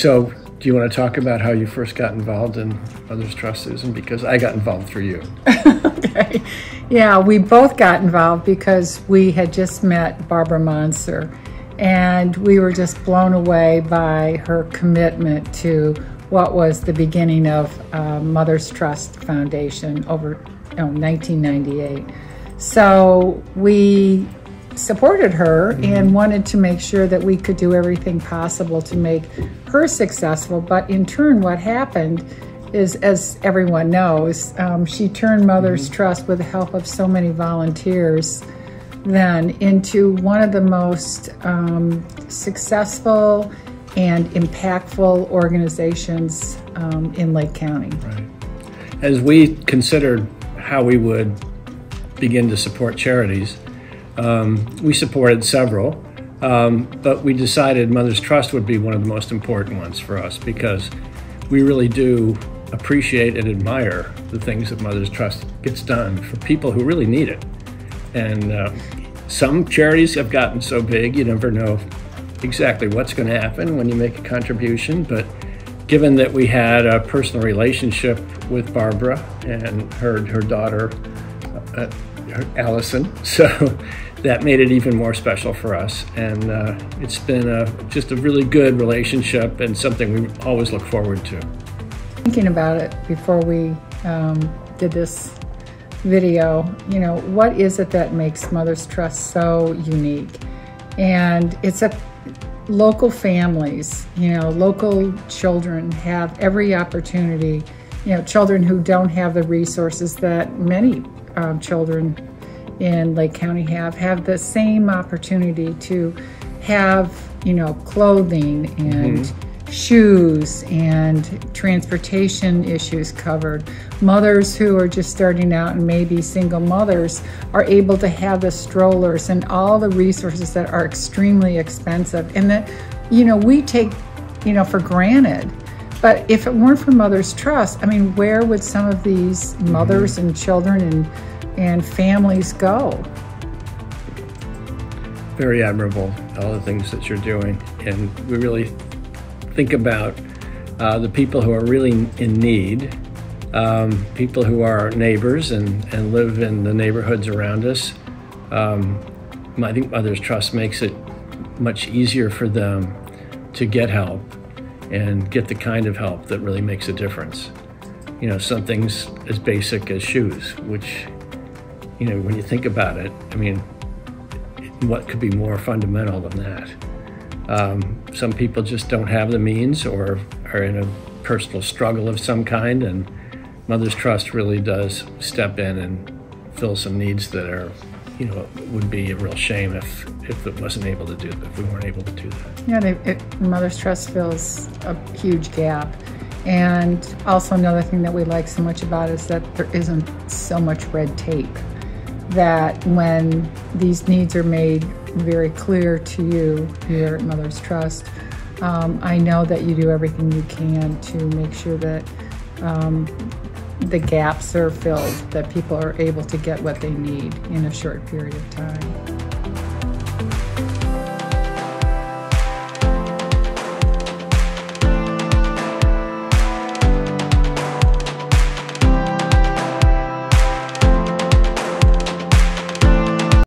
So do you want to talk about how you first got involved in Mother's Trust, Susan? Because I got involved through you. Okay. Yeah, we both got involved because we had just met Barbara Monser, and we were just blown away by her commitment to what was the beginning of Mother's Trust Foundation over 1998. So we supported her and wanted to make sure that we could do everything possible to make her successful. But in turn, what happened is, as everyone knows, she turned Mother's Trust, with the help of so many volunteers, then into one of the most successful and impactful organizations in Lake County. Right. As we considered how we would begin to support charities, we supported several, but we decided Mother's Trust would be one of the most important ones for us, because we really do appreciate and admire the things that Mother's Trust gets done for people who really need it. And some charities have gotten so big you never know exactly what's going to happen when you make a contribution, but given that we had a personal relationship with Barbara and her daughter, Allison, so that made it even more special for us. And it's been just a really good relationship and something we always look forward to. Thinking about it before we did this video, you know, what is it that makes Mother's Trust so unique? And it's a local families, you know, local children have every opportunity, you know, children who don't have the resources that many children in Lake County have the same opportunity to have, you know, clothing and shoes and transportation issues covered. Mothers who are just starting out and maybe single mothers are able to have the strollers and all the resources that are extremely expensive and that, you know, we take, you know, for granted. But if it weren't for Mother's Trust, I mean, where would some of these mothers and children and families go? Very admirable, all the things that you're doing. And we really think about the people who are really in need, people who are neighbors and live in the neighborhoods around us. I think Mother's Trust makes it much easier for them to get help and get the kind of help that really makes a difference. You know, some things as basic as shoes, which, you know, when you think about it, I mean, what could be more fundamental than that? Some people just don't have the means or are in a personal struggle of some kind, and Mother's Trust really does step in and fill some needs that are, you know, would be a real shame if it wasn't able to do that, if we weren't able to do that. Yeah, Mother's Trust fills a huge gap. And also another thing that we like so much about it is that there isn't so much red tape, that when these needs are made very clear to you here at Mother's Trust, I know that you do everything you can to make sure that the gaps are filled, that people are able to get what they need in a short period of time.